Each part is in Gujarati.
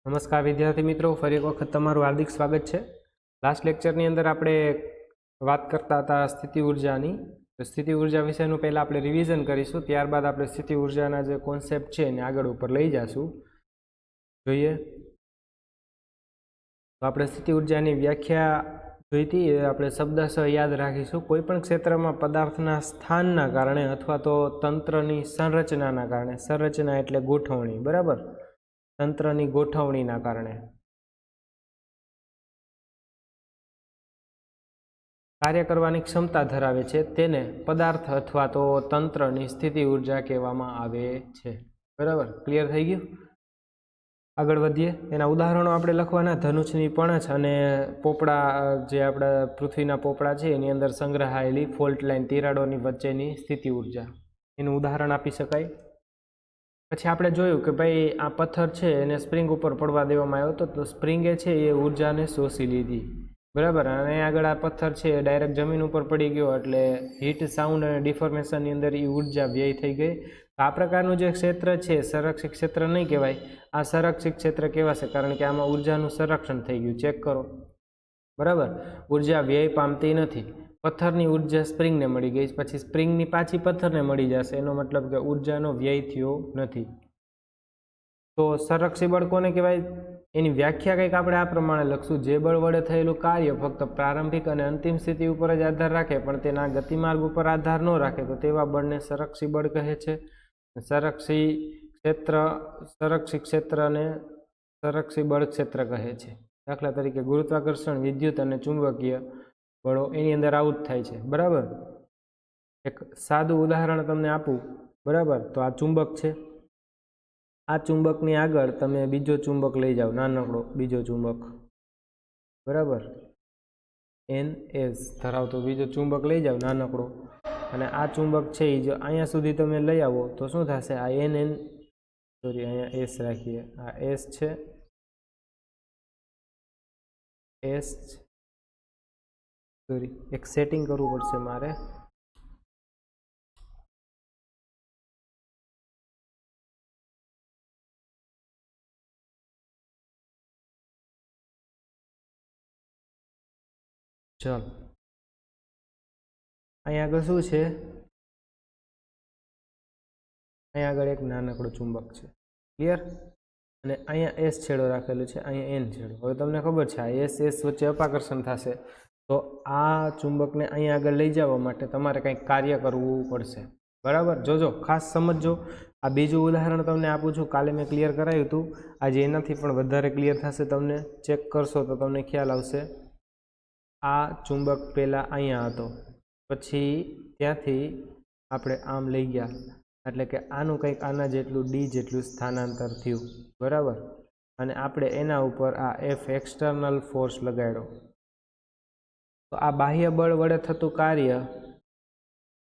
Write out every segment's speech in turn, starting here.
नमस्कार विद्यार्थी मित्रों, फरी एक वखत तमारुं हार्दिक स्वागत है। लास्ट लेक्चरनी अंदर आपणे बात करता था स्थिति ऊर्जानी। तो स्थिति ऊर्जा विषयનું पहला આપણે रिविजन करीशुं, ત્યારબાદ આપણે स्थिति ऊर्जाना जे कॉन्सेप्ट छे एने आगळ उपर लई जाशुं। જોઈએ तो આપણે स्थिति ऊर्जानी व्याख्या જોઈતી એ આપણે શબ્દશઃ યાદ રાખીશું। કોઈપણ ક્ષેત્રમાં પદાર્થના સ્થાનના કારણે અથવા તો તંત્રની સંરચનાના કારણે, સંરચના એટલે ગોઠવણી, બરાબર, તંત્રની ગોઠવણીના કારણે કાર્ય કરવાની ક્ષમતા ધરાવે છે તેને પદાર્થ અથવા તો તંત્રની સ્થિતિ ઊર્જા કહેવામાં આવે છે। બરાબર, ક્લિયર થઈ ગયું? આગળ વધીએ। એના ઉદાહરણો આપણે લખવાના। ધનુષની પણછ અને પોપડા, જે આપણા પૃથ્વીના પોપડા છે એની અંદર સંગ્રહાયેલી ફોલ્ટ લાઇન, તિરાડોની વચ્ચેની સ્થિતિ ઊર્જા, એનું ઉદાહરણ આપી શકાય। પછી આપણે જોયું કે ભાઈ આ પથ્થર છે એને સ્પ્રિંગ ઉપર પડવા દેવામાં આવ્યો તો સ્પ્રિંગે છે એ ઊર્જાને શોષી લીધી, બરાબર। અને આગળ આ પથ્થર છે એ ડાયરેક્ટ જમીન ઉપર પડી ગયો એટલે હીટ, સાઉન્ડ અને ડિફોર્મેશનની અંદર એ ઊર્જા વ્યય થઈ ગઈ। તો આ પ્રકારનું જે ક્ષેત્ર છે સંરક્ષિત ક્ષેત્ર નહીં કહેવાય, આ સંરક્ષિત ક્ષેત્ર કહેવાશે, કારણ કે આમાં ઊર્જાનું સંરક્ષણ થઈ ગયું। ચેક કરો, બરાબર, ઊર્જા વ્યય પામતી નથી। પથ્થરની ઊર્જા સ્પ્રિંગને મળી ગઈ, પછી સ્પ્રિંગની પાછી પથ્થરને મળી જશે, એનો મતલબ કે ઊર્જાનો વ્યય થયો નથી। તો સંરક્ષી બળ કોને કહેવાય? એની વ્યાખ્યા કંઈક આપણે આ પ્રમાણે લખશું। જે બળ વડે થયેલું કાર્ય ફક્ત પ્રારંભિક અને અંતિમ સ્થિતિ ઉપર જ આધાર રાખે પણ તેના ગતિમાર્ગ ઉપર આધાર ન રાખે તો તેવા બળને સંરક્ષી બળ કહે છે। સંરક્ષી ક્ષેત્રને સંરક્ષી બળ ક્ષેત્ર કહે છે। દાખલા તરીકે ગુરુત્વાકર્ષણ, વિદ્યુત અને ચુંબકીય બળો એની અંદર આઉટ થાય છે, બરાબર। એક સાદું ઉદાહરણ તમને આપું, બરાબર। તો આ ચુંબક છે, આ ચુંબકની આગળ તમે બીજો ચુંબક લઈ જાઓ, નાનકડો બીજો ચુંબક, બરાબર, NS ધરાવતો બીજો ચુંબક લઈ જાઓ નાનકડો, અને આ ચુંબક છે એ જો અહીંયા સુધી તમે લઈ આવો તો શું થશે? આ અહીંયા S રાખીએ, આ S છે, એક સેટિંગ કરવું પડશે મારે। ચાલો, અહીંયા આગળ શું છે? અહીંયા આગળ એક નાનકડો ચુંબક છે, ક્લિયર? અને અહીંયા S છેડો રાખેલો છે, અહીંયા N છેડો। હવે તમને ખબર છે આ S વચ્ચે અપાકર્ષણ થશે, તો આ ચુંબકને અહીંયા આગળ લઈ જવા માટે તમારે કંઈક કાર્ય કરવું પડશે, બરાબર। જોજો, ખાસ સમજજો। આ બીજું ઉદાહરણ તમને આપું છું, કાલે મેં ક્લિયર કરાવ્યું હતું, આજે એનાથી પણ વધારે ક્લિયર થશે તમને। ચેક કરશો તો તમને ખ્યાલ આવશે। આ ચુંબક પહેલાં અહીંયા હતો, પછી ત્યાંથી આપણે આમ લઈ ગયા, એટલે કે આનું કંઈક આના જેટલું D જેટલું સ્થાનાંતર થયું, બરાબર। અને આપણે એના ઉપર આ F એક્સટર્નલ ફોર્સ લગાડ્યો, તો આ બાહ્ય બળ વડે થતું કાર્ય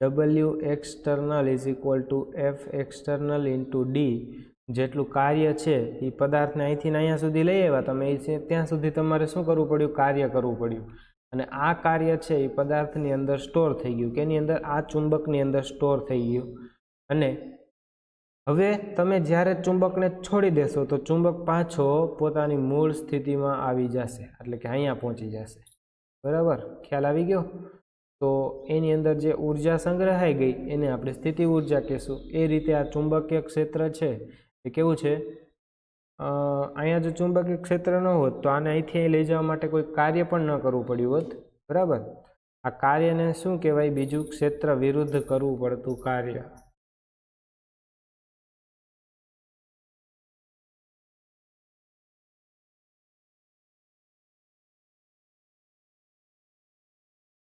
W external is equal two F external into D જેટલું કાર્ય છે એ પદાર્થને અહીંથી અહીંયા સુધી લઈ આવ્યા તમે, ત્યાં સુધી તમારે શું કરવું પડ્યું? કાર્ય કરવું પડ્યું। અને આ કાર્ય છે એ પદાર્થની અંદર સ્ટોર થઈ ગયું, કેની અંદર? આ ચુંબકની અંદર સ્ટોર થઈ ગયું। અને હવે તમે જ્યારે ચુંબકને છોડી દેશો તો ચુંબક પાછો પોતાની મૂળ સ્થિતિમાં આવી જશે, એટલે કે અહીંયા પહોંચી જશે, બરાબર? ખ્યાલ આવી ગયો? તો એની અંદર જે ઊર્જા સંગ્રહાઈ ગઈ એને આપણે સ્થિતિ ઊર્જા કહેશું। એ રીતે આ ચુંબકીય ક્ષેત્ર છે એ કેવું છે? અહીંયા જો ચુંબકીય ક્ષેત્ર ન હોત તો આને અહીંથી લઈ જવા માટે કોઈ કાર્ય પણ ન કરવું પડ્યું હોત, બરાબર। આ કાર્યને શું કહેવાય? બીજું ક્ષેત્ર વિરુદ્ધ કરવું પડતું કાર્ય।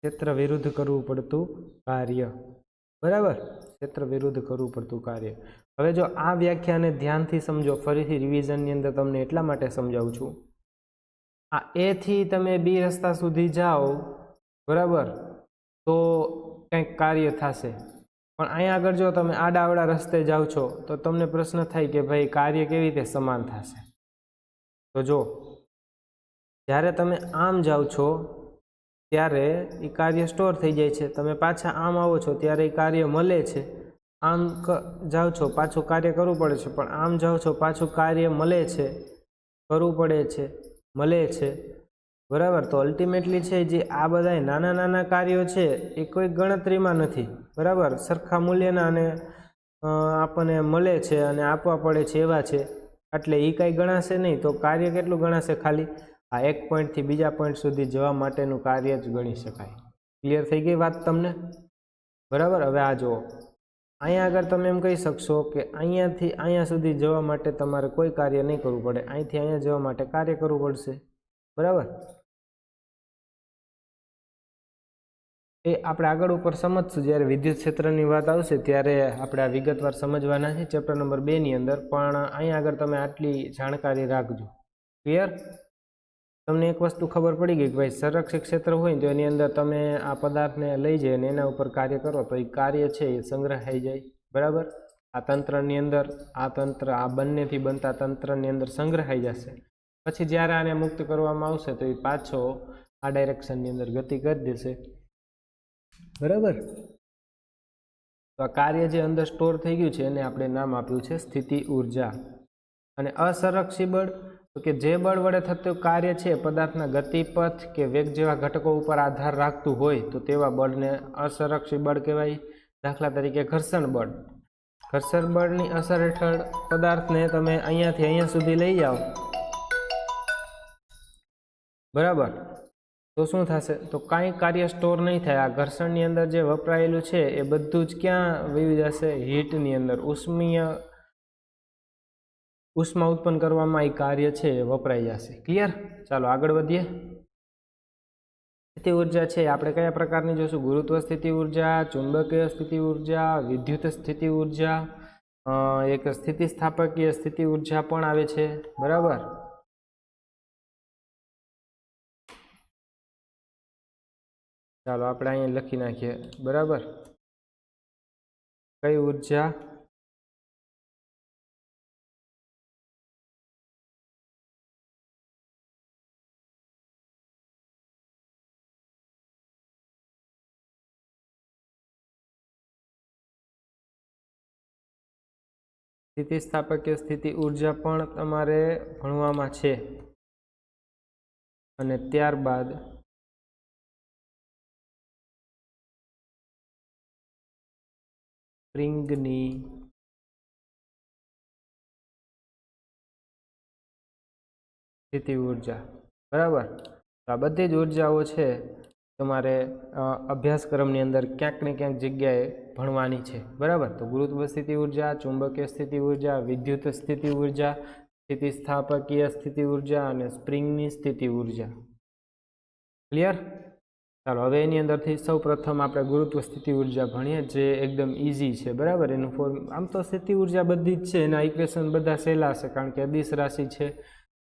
ક્ષેત્ર વિરુદ્ધ કરવું પડતું કાર્ય, બરાબર, ક્ષેત્ર વિરુદ્ધ કરવું પડતું કાર્ય। હવે જો આ વ્યાખ્યાને ધ્યાનથી સમજો, ફરીથી રિવિઝનની અંદર તમને એટલા માટે સમજાવું છું, આ A થી તમે B રસ્તા સુધી જાઓ, બરાબર, તો કંઈક કાર્ય થશે, પણ અહીંયા આગળ જો તમે આડાવડા રસ્તે જાઓ છો તો તમને પ્રશ્ન થાય કે ભાઈ કાર્ય કેવી રીતે સમાન થશે? તો જો જ્યારે તમે આમ જાઓ છો ત્યારે એ કાર્ય સ્ટોર થઈ જાય છે, તમે પાછા આમ આવો છો ત્યારે એ કાર્ય મળે છે, આમ જાઓ છો પાછું કાર્ય કરવું પડે છે, પણ આમ જાઓ છો પાછું કાર્ય મળે છે, કરવું પડે છે, મળે છે, બરાબર. તો અલ્ટિમેટલી છે જે આ બધા નાના નાના કાર્યો છે એ કોઈ ગણતરીમાં નથી, બરાબર. સરખા મૂલ્યના અને આપણને મળે છે અને આપવા પડે છે એવા છે, એટલે એ કાંઈ ગણાશે નહીં. તો કાર્ય કેટલું ગણાશે? ખાલી આ એક પોઈન્ટથી બીજા પોઈન્ટ સુધી જવા માટેનું કાર્ય જ ગણી શકાય. ક્લિયર થઈ ગઈ વાત તમને? બરાબર. હવે આ જુઓ, અહીંયા આગળ તમે એમ કહી શકશો કે અહીંયાથી અહીંયા સુધી જવા માટે તમારે કોઈ કાર્ય નહીં કરવું પડે, અહીંથી અહીંયા જવા માટે કાર્ય કરવું પડશે, બરાબર. એ આપણે આગળ ઉપર સમજશું, જ્યારે વિદ્યુત ક્ષેત્રની વાત આવશે ત્યારે આપણે આ વિગતવાર સમજવાના છે ચેપ્ટર નંબર 2 ની અંદર. પણ અહીંયા આગળ તમે આટલી જાણકારી રાખજો. ક્લિયર? તમને એક વસ્તુ ખબર પડી ગઈ કે ભાઈ સંરક્ષિત ક્ષેત્ર હોય તો એની અંદર તમે આ પદાર્થને લઈ જાય અને એના ઉપર કાર્ય કરો તો એ કાર્ય છે એ સંગ્રહાઈ જાય, બરાબર. આ તંત્રની અંદર આ તંત્ર, આ બંનેથી બનતા તંત્રની અંદર સંગ્રહાઈ જશે. પછી જ્યારે આને મુક્ત કરવામાં આવશે તો એ પાછો આ ડાયરેક્શનની અંદર ગતિ કરી દેશે, બરાબર. તો આ કાર્ય જે અંદર સ્ટોર થઈ ગયું છે એને આપણે નામ આપ્યું છે સ્થિતિ ઉર્જા. અને અસંરક્ષિત બળ, તો કે જે બળ વડે થતું કાર્ય છે પદાર્થના ગતિપથ કે વેગ જેવા ઘટકો ઉપર આધાર રાખતું હોય તો તેવા બળને અસંરક્ષિત બળ કહેવાય. દાખલા તરીકે ઘર્ષણ બળ. ઘર્ષણ બળની અસર હેઠળ પદાર્થને તમે અહીંયાથી અહીંયા સુધી લઈ જાઓ, બરાબર, તો શું થશે? તો કાંઈ કાર્ય સ્ટોર નહીં થાય. આ ઘર્ષણની અંદર જે વપરાયેલું છે એ બધું જ ક્યાં વહી જશે? હીટની અંદર. ઉષ્મા ઉત્પન્ન કરવામાં એ કાર્ય છે એ વપરાઈ જશે. ક્લિયર? ચાલો આગળ વધીએ. સ્થિતિ ઉર્જા છે આપણે કયા પ્રકારની જોશું? ગુરુત્વ સ્થિતિ ઉર્જા, ચુંબકીય સ્થિતિ ઉર્જા, વિદ્યુત સ્થિતિ ઉર્જા, એક સ્થિતિસ્થાપકીય સ્થિતિ ઉર્જા પણ આવે છે, બરાબર. ચાલો આપણે અહીંયા લખી નાખીએ, બરાબર. કઈ ઉર્જા? સ્થિતિસ્થાપકીય સ્થિતિ ઉર્જા પણ તમારે ભણવામાં છે. અને ત્યારબાદ સ્પ્રિંગની સ્થિતિ ઉર્જા, બરાબર. આ બધી જ ઉર્જાઓ છે તમારે અભ્યાસક્રમની અંદર ક્યાંક ને ક્યાંક જગ્યાએ ભણવાની છે, બરાબર. તો ગુરુત્વ સ્થિતિ ઉર્જા, ચુંબકીય સ્થિતિ ઉર્જા, વિદ્યુત સ્થિતિ ઉર્જા, સ્થિતિસ્થાપકીય સ્થિતિ ઉર્જા અને સ્પ્રિંગની સ્થિતિ ઉર્જા. ક્લિયર? ચાલો હવે એની અંદરથી સૌ પ્રથમ આપણે ગુરુત્વ સ્થિતિ ઉર્જા ભણીએ, જે એકદમ ઇઝી છે, બરાબર. એનું ફોર્મ આમ તો સ્થિતિ ઉર્જા બધી જ છે, એના ઇક્વેશન બધા સહેલા છે કારણ કે અદિશ રાશિ છે,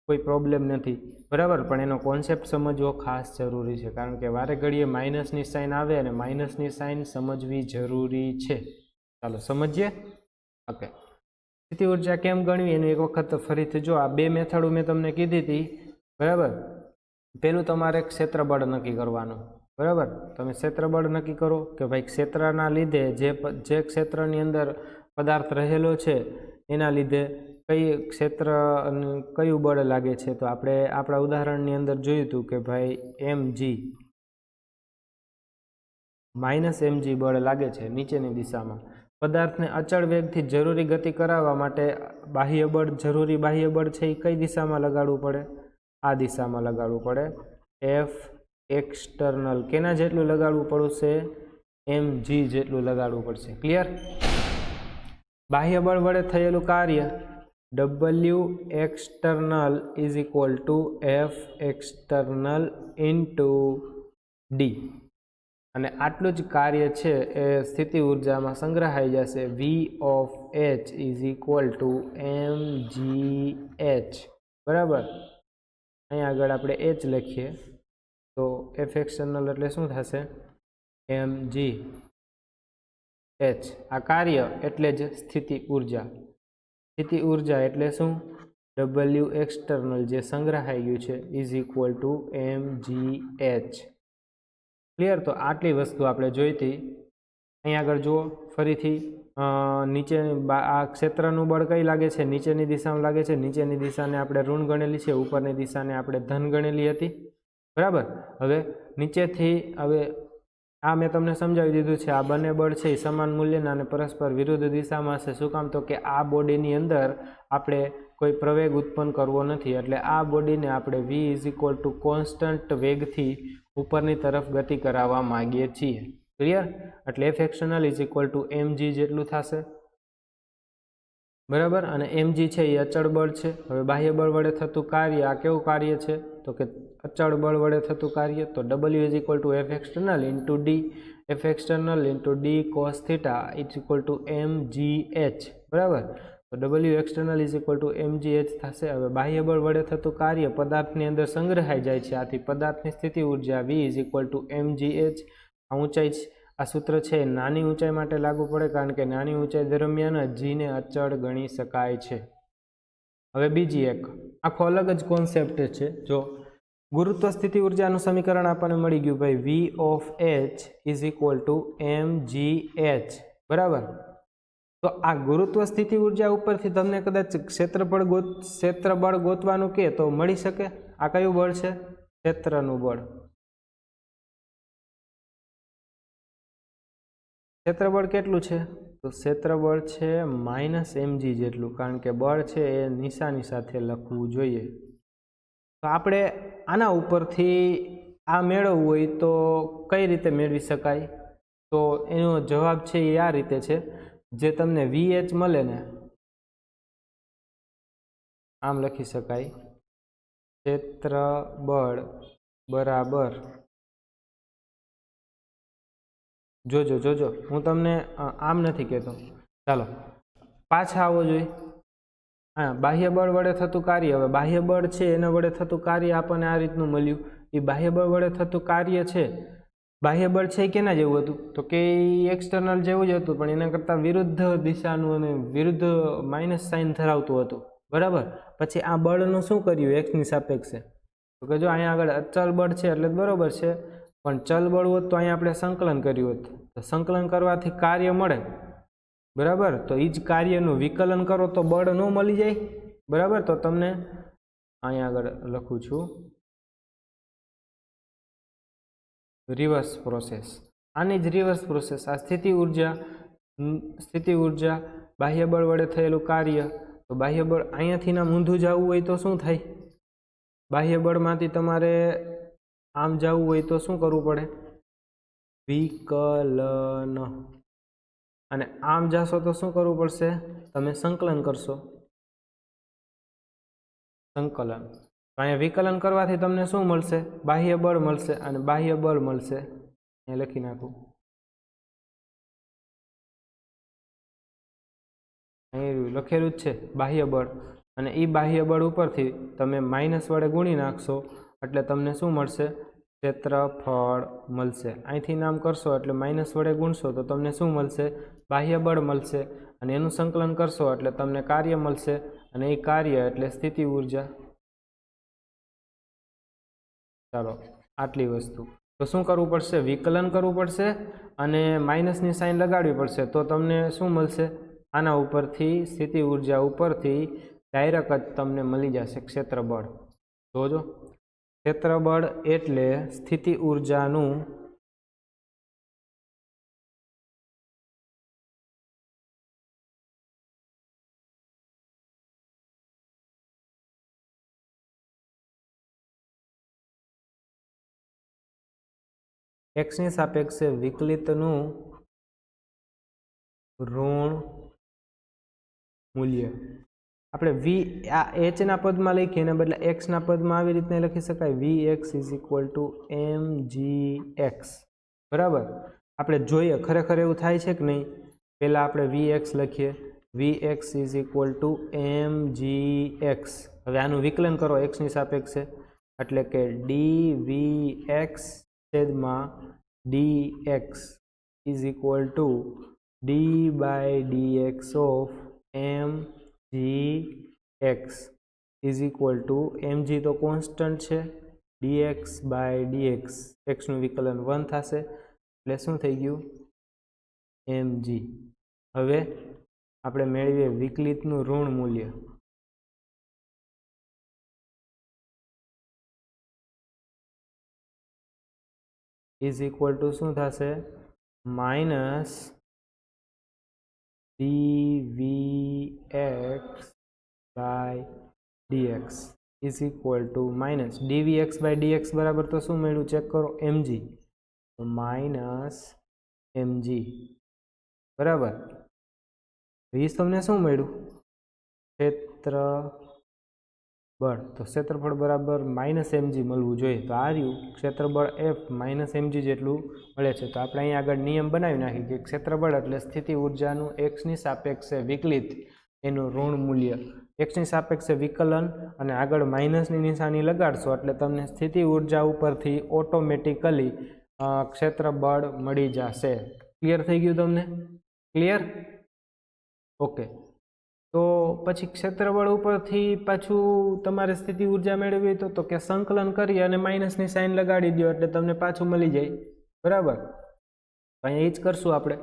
કોઈ પ્રોબ્લેમ નથી, બરાબર. પણ એનો કોન્સેપ્ટ સમજવો ખાસ જરૂરી છે કારણ કે વારે ઘડીએ માઇનસની સાઇન આવે અને માઇનસની સાઇન સમજવી જરૂરી છે. ચાલો સમજીએ. ઓકે, સ્થિતિ ઉર્જા કેમ ગણવી એનું એક વખત ફરીથી જો. આ બે મેથડો મેં તમને કીધી હતી, બરાબર. પહેલું તમારે ક્ષેત્રબળ નક્કી કરવાનું, બરાબર. તમે ક્ષેત્રબળ નક્કી કરો કે ભાઈ ક્ષેત્રના લીધે જે ક્ષેત્રની અંદર પદાર્થ રહેલો છે એના લીધે કયું બળ લાગે છે. તો આપણે આપણા ઉદાહરણની અંદર જોયું હતું કે ભાઈ -mg બળ લાગે છે નીચેની દિશામાં. પદાર્થને અચળ વેગથી જરૂરી ગતિ કરાવવા માટે બાહ્ય બળ, જરૂરી બાહ્ય બળ છે એ કઈ દિશામાં લગાડવું પડે? આ દિશામાં લગાડવું પડે. F એક્સટર્નલ કેના જેટલું લગાડવું પડશે? mg જેટલું લગાડવું પડશે. ક્લિયર? બાહ્ય બળ વડે થયેલું કાર્ય W external is equal to F external into D. અને આટલું જ કાર્ય છે એ સ્થિતિ ઉર્જામાં સંગ્રહાઈ જશે. V of H is equal to mgh, બરાબર. અહીંયા આગળ આપણે H લખીએ તો F external એટલે શું થશે? mgh. આ કાર્ય એટલે જ સ્થિતિ ઉર્જા. સ્થિતિ ઉર્જા એટલે શું? W external જે સંગ્રહાઈ ગયું છે is equal two mgh. Clear? તો આટલી વસ્તુ આપણે જોઈ હતી. અહીંયા આગળ જુઓ ફરીથી નીચેની આ ક્ષેત્રનું બળ કઈ લાગે છે? નીચેની દિશામાં લાગે છે. નીચેની દિશાને આપણે ઋણ ગણેલી છે, ઉપરની દિશાને આપણે ધન ગણેલી હતી, બરાબર. હવે નીચેથી હવે આ મેં તમને સમજાવી દીધું છે. આ બંને બળ છે એ સમાન મૂલ્યના અને પરસ્પર વિરુદ્ધ દિશામાં છે. શું કામ? તો કે આ બોડીની અંદર આપણે કોઈ પ્રવેગ ઉત્પન્ન કરવો નથી, એટલે આ બોડીને આપણે v is equal to constant વેગથી ઉપરની તરફ ગતિ કરાવવા માંગીએ છીએ. ક્લિયર? એટલે F external is equal to mg જેટલું થશે, બરાબર. અને mg છે એ અચળ બળ છે. હવે બાહ્ય બળ વડે થતું કાર્ય આ કેવું કાર્ય છે? તો કે અચળ બળ વડે થતું કાર્ય. તો w is equal to F external into D, F external into D cos theta is equal two mgh, બરાબર. તો w external is equal two mgh થશે. હવે બાહ્ય બળ વડે થતું કાર્ય પદાર્થની અંદર સંગ્રહાઈ જાય છે. આથી પદાર્થની સ્થિતિ ઉર્જા v is equal two mgh. આ ઊંચાઈ આ સૂત્ર છે નાની ઊંચાઈ માટે લાગુ પડે, કારણ કે નાની ઊંચાઈ દરમિયાન જ જીને અચળ ગણી શકાય છે. હવે બીજી એક આખો અલગ જ કોન્સેપ્ટ છે. જો ગુરુત્વ સ્થિતિ ઉર્જાનું સમીકરણ આપણને મળી ગયું ભાઈ, v of h is equal two mgh, બરાબર. તો આ ગુરુત્વ સ્થિતિ ઉર્જા ઉપરથી તમને કદાચ ક્ષેત્રબળ ગોતવાનું કે તો મળી શકે. આ કયું બળ છે? ક્ષેત્રનું બળ. ક્ષેત્રબળ કેટલું છે? તો ક્ષેત્રબળ છે -mg જેટલું, કારણ કે બળ છે એ નિશાની સાથે લખવું જોઈએ. તો આપણે આના ઉપરથી આ મેળવવું હોય તો કઈ રીતે મેળવી શકાય? તો એનો જવાબ છે એ આ રીતે છે. જે તમને VH મળે ને આમ લખી શકાય, ક્ષેત્રબળ બરાબર, જોજો હું તમને આમ નથી કહેતો, ચાલો પાછા આવો જોઈએ. હા, બાહ્ય બળ વડે થતું કાર્ય. હવે બાહ્ય બળ છે એના વડે થતું કાર્ય આપણને આ રીતનું મળ્યું. એ બાહ્ય બળ વડે થતું કાર્ય છે, બાહ્ય બળ છે કેના જેવું હતું? તો કે એક્સટર્નલ જેવું જ હતું, પણ એના કરતાં વિરુદ્ધ દિશાનું અને વિરુદ્ધ માઇનસ સાઇન ધરાવતું હતું, બરાબર. પછી આ બળનું શું કર્યું એક્સની સાપેક્ષે? તો કે જો અહીંયા આગળ અચળ બળ છે એટલે બરોબર છે, પણ ચલ બળ હોત તો અહીંયા આપણે સંકલન કર્યું હતું. તો સંકલન કરવાથી કાર્ય મળે, બરાબર. તો એ જ કાર્યનું વિકલન કરો તો બળ ન મળી જાય, બરાબર. તો તમને અહીંયા આગળ લખું છું રિવર્સ પ્રોસેસ. આની જ રિવર્સ પ્રોસેસ. આ સ્થિતિ ઉર્જા બાહ્ય બળ વડે થયેલું કાર્ય. તો બાહ્ય બળ અહીંયાથી ના ઊંધું જવું હોય તો શું થાય? બાહ્ય બળમાંથી તમારે આમ જવું હોય તો શું કરવું પડે? વિકલન. અને આમ જાશો તો શું કરવું પડશે? તમે સંકલન કરશો, સંકલન. અહીંયા વિકલન કરવાથી તમને શું મળશે? બાહ્ય બળ મળશે અને બાહ્ય બળ મળશે. અહીંયા લખી નાખું, અહીં લખેલું જ છે બાહ્ય બળ. અને એ બાહ્ય બળ ઉપરથી તમે માઇનસ વડે ગુણી નાખશો એટલે તમને શું મળશે? ક્ષેત્રફળ મળશે. અહીંથી નામ કરશો એટલે માઇનસ વડે ગુણશો તો તમને શું મળશે? બાહ્ય બળ મળશે. અને એનું સંકલન કરશો એટલે તમને કાર્ય મળશે, અને એ કાર્ય એટલે સ્થિતિ ઉર્જા. ચાલો આટલી વસ્તુ. તો શું કરવું પડશે? વિકલન કરવું પડશે અને માઇનસની સાઇન લગાડવી પડશે. તો તમને શું મળશે? આના ઉપરથી સ્થિતિ ઉર્જા ઉપરથી ડાયરેક્ટ જ તમને મળી જશે ક્ષેત્રબળ. જોજો, ક્ષેત્રબળ એટલે સ્થિતિ ઉર્જાનું એક્સની સાપેક્ષે વિકલિતનું ઋણ મૂલ્ય. આપણે વી આ એચના પદમાં લખીએ એના બદલે એક્સના પદમાં આવી રીતના લખી શકાય, V X is equal to mgx, બરાબર. આપણે જોઈએ ખરેખર એવું થાય છે કે નહીં? પહેલાં આપણે વી એક્સ લખીએ, V X is equal to mgx. હવે આનું વિકલન કરો એક્સની સાપેક્ષે, એટલે કે dvx છેદમાં dx is equal two d/dx of mgx is equal to mg તો કોન્સ્ટન્ટ છે, dx/dx એક્સનું વિકલન 1 થશે એટલે શું થઈ ગયું? mg. હવે આપણે મેળવીએ વિકલિતનું ઋણ મૂલ્ય. ઇઝ ઇક્વલ ટુ શું થશે? Minus dvx by dx is equal to minus dvx by dx બરાબર તો શું મળ્યું? ચેક કરો, mg. તો માઇનસ mg બરાબર. વીસ તમને શું મળ્યું? ક્ષેત્રબળ. તો ક્ષેત્રફળ બરાબર માઇનસ mg મળવું જોઈએ. તો આ રહ્યું ક્ષેત્રબળ f માઇનસ mg જેટલું મળે છે. તો આપણે અહીંયા આગળ નિયમ બનાવી નાખીએ કે ક્ષેત્રબળ એટલે સ્થિતિ ઉર્જાનું એક્સની સાપેક્ષે વિકલિત એનું ઋણ મૂલ્ય. એક્સની સાપેક્ષે વિકલન અને આગળ માઇનસની નિશાની લગાડશો એટલે તમને સ્થિતિ ઉર્જા ઉપરથી ઓટોમેટિકલી ક્ષેત્રબળ મળી જશે. ક્લિયર થઈ ગયું તમને? ક્લિયર? ઓકે. તો પછી ક્ષેત્રબળ ઉપરથી પાછું તમારે સ્થિતિ ઉર્જા મેળવવી તો કે સંકલન કરી અને માઇનસની સાઇન લગાડી દો એટલે તમને પાછું મળી જાય. બરાબર. અહીંયા એ જ કરશું આપણે.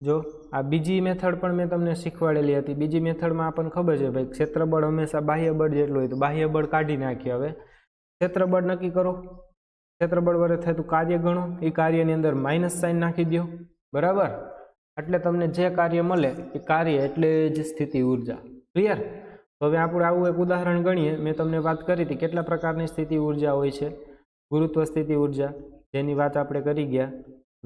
જો આ બીજી મેથડ પણ મેં તમને શીખવાડેલી હતી. બીજી મેથડમાં આપણને ખબર છે ભાઈ ક્ષેત્રબળ હંમેશા બાહ્ય બળ જેટલું હોય તો બાહ્ય બળ કાઢી નાખીએ. હવે ક્ષેત્રબળ નક્કી કરો. ક્ષેત્રબળ વડે થતું કાર્ય ગણો. એ કાર્યની અંદર માઇનસ સાઇન નાખી દો. બરાબર. એટલે તમને જે કાર્ય મળે એ કાર્ય એટલે જ સ્થિતિ ઉર્જા. ક્લિયર? તો હવે આપણે આવું એક ઉદાહરણ ગણીએ. મેં તમને વાત કરી હતી કેટલા પ્રકારની સ્થિતિ ઉર્જા હોય છે. ગુરુત્વ સ્થિતિ ઉર્જા જેની વાત આપણે કરી ગયા.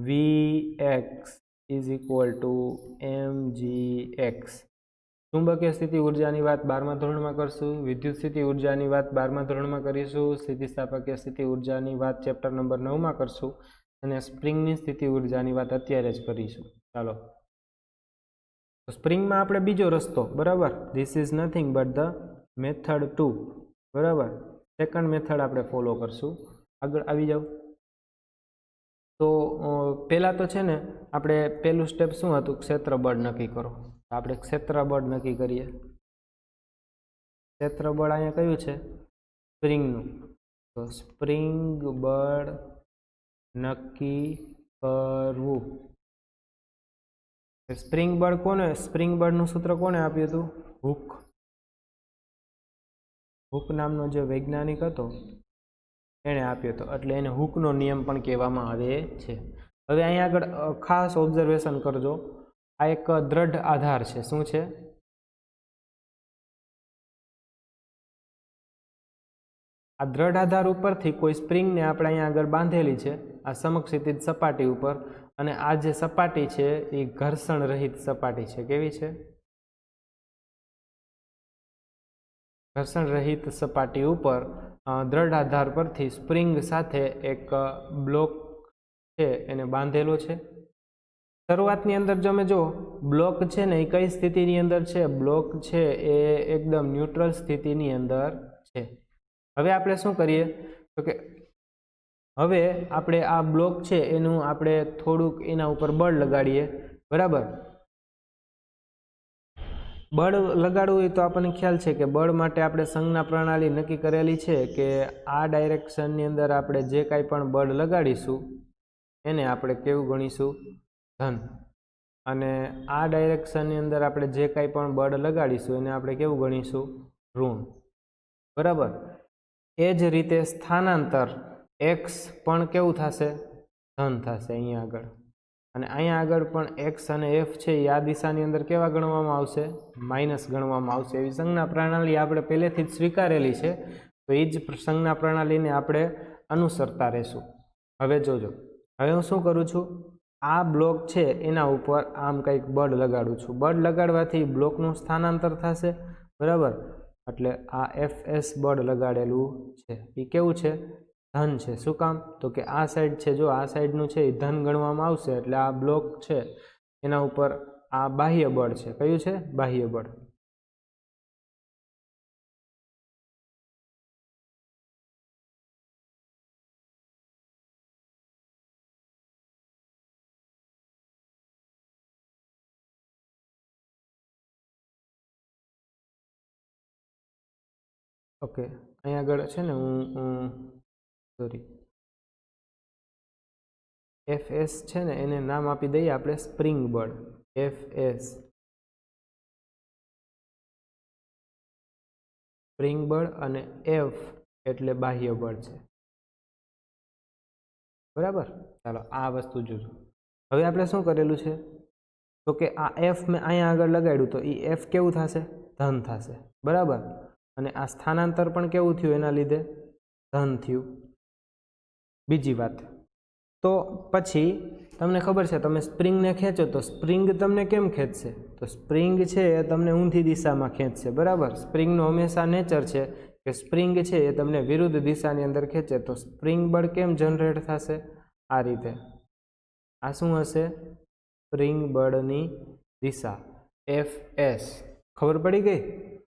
Vx is equal to mgx. ચુંબકીય સ્થિતિ ઉર્જાની વાત 12મા ધોરણમાં કરશું. વિદ્યુત સ્થિતિ ઉર્જાની વાત 12મા ધોરણમાં કરીશું. સ્થિતિસ્થાપકીય સ્થિતિ ઉર્જાની વાત ચેપ્ટર નંબર 9માં કરશું. અને સ્પ્રિંગની સ્થિતિ ઉર્જાની વાત અત્યારે જ કરીશું. ચાલો, સ્પ્રિંગમાં આપણે બીજો રસ્તો. બરાબર. This is nothing but the method 2. બરાબર. સેકન્ડ મેથડ આપણે ફોલો કરશું. આગળ આવી જાઓ. તો પહેલાં તો છે ને આપણે પહેલું સ્ટેપ શું હતું? ક્ષેત્રબળ નક્કી કરો. આપણે ક્ષેત્રબળ નક્કી કરીએ. ક્ષેત્રબળ અહીંયા કયું છે? સ્પ્રિંગનું. તો સ્પ્રિંગ બળ નક્કી કરવું. સ્પ્રિંગ બળ કોને? સ્પ્રિંગ બળનું સૂત્ર કોને આપ્યું હતું? હુક. હુક નામનો જે વૈજ્ઞાનિક હતો એણે આપ્યો હતો. એટલે એને હુકનો નિયમ પણ કહેવામાં આવે છે. હવે અહીંયા આગળ ખાસ ઓબ્ઝર્વેશન કરજો. આ એક દ્રઢ આધાર છે. શું છે? આ દ્રઢ આધાર ઉપરથી કોઈ સ્પ્રિંગને આપણે અહીંયા આગળ બાંધેલી છે આ સમક્ષિતિજ સપાટી ઉપર. અને આ જે સપાટી છે એ ઘર્ષણ રહિત સપાટી છે. કેવી છે? ઘર્ષણ રહિત સપાટી ઉપર દ્રઢ આધાર પરથી સ્પ્રિંગ સાથે એક બ્લોક છે એને બાંધેલો છે. શરૂઆતની અંદર તમે જો બ્લોક છે ને એ કઈ સ્થિતિની અંદર છે? બ્લોક છે એ એકદમ ન્યુટ્રલ સ્થિતિની અંદર છે. હવે આપણે શું કરીએ તો કે હવે આપણે આ બ્લોક છે એનું આપણે થોડુંક એના ઉપર બળ લગાડીએ. બરાબર. બળ લગાડવું હોય તો આપણને ખ્યાલ છે કે બળ માટે આપણે સંજ્ઞા પ્રણાલી નક્કી કરેલી છે કે આ ડાયરેક્શનની અંદર આપણે જે કાંઈ પણ બળ લગાડીશું એને આપણે કેવું ગણીશું? ધન. અને આ ડાયરેક્શનની અંદર આપણે જે કાંઈ પણ બળ લગાડીશું એને આપણે કેવું ગણીશું? ઋણ. બરાબર. એ જ રીતે સ્થાનાંતર એક્સ પણ કેવું થશે? ધન થશે અહીંયા આગળ. અને અહીંયા આગળ પણ એક્સ અને એફ છે એ આ દિશાની અંદર કેવા ગણવામાં આવશે? માઇનસ ગણવામાં આવશે. એવી સંજ્ઞા પ્રણાલી આપણે પહેલેથી જ સ્વીકારેલી છે. તો એ જ સંજ્ઞા પ્રણાલીને આપણે અનુસરતા રહેશું. હવે જોજો. હવે હું શું કરું છું? આ બ્લોક છે એના ઉપર આમ કંઈક બળ લગાડું છું. બળ લગાડવાથી બ્લોકનું સ્થાનાંતર થશે. બરાબર. એટલે આ એફએસ બળ લગાડેલું છે એ કેવું છે? ધન છે. શું કામ? તો કે આ સાઈડ છે, જો આ સાઈડનું છે એ ધન ગણવામાં આવશે. એટલે આ બ્લોક છે એના ઉપર આ બાહ્ય બળ છે. કયું છે? બાહ્ય બળ. ઓકે. અહીંયા આગળ છે ને હું સોરી એફ એસ છે ને એને નામ આપી દઈએ આપણે સ્પ્રિંગ બળ. એફ એસ સ્પ્રિંગ બળ અને એફ એટલે બાહ્ય બળ છે, બરાબર. ચાલો આ વસ્તુ જોજો. હવે આપણે શું કરેલું છે તો કે આ એફ મેં અહીંયા આગળ લગાડ્યું તો એ એફ કેવું થશે? ધન થશે, બરાબર. અને આ સ્થાનાંતર પણ કેવું થયું? એના લીધે ધન થયું. બીજી વાત, તો પછી તમને ખબર છે તમે સ્પ્રિંગને ખેંચો તો સ્પ્રિંગ તમને કેમ ખેંચશે? તો સ્પ્રિંગ છે એ તમને ઊંધી દિશામાં ખેંચશે, બરાબર. સ્પ્રિંગનો હંમેશા નેચર છે કે સ્પ્રિંગ છે એ તમને વિરુદ્ધ દિશાની અંદર ખેંચે. તો સ્પ્રિંગ બળ કેમ જનરેટ થશે? આ રીતે. આ શું હશે? સ્પ્રિંગ બળની દિશા એફ એસ. ખબર પડી ગઈ?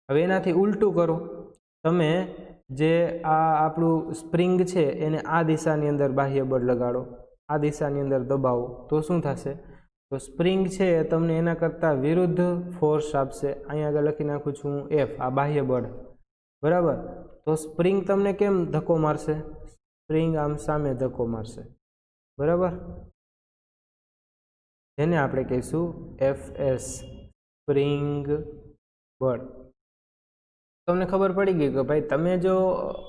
હવે એનાથી ઉલટું કરો. તમે જે આ આપણું સ્પ્રિંગ છે એને આ દિશાની અંદર બાહ્ય બળ લગાડો, આ દિશાની અંદર દબાવો, તો શું થશે? તો સ્પ્રિંગ છે એ તમને એના કરતાં વિરુદ્ધ ફોર્સ આપશે. અહીંયા આગળ લખી નાખું છું હું એફ, આ બાહ્ય બળ, બરાબર. તો સ્પ્રિંગ તમને કેમ ધક્કો મારશે? સ્પ્રિંગ આમ સામે ધક્કો મારશે, બરાબર. જેને આપણે કહીશું એફ એસ, સ્પ્રિંગ બળ. તમને ખબર પડી ગઈ કે ભાઈ તમે જો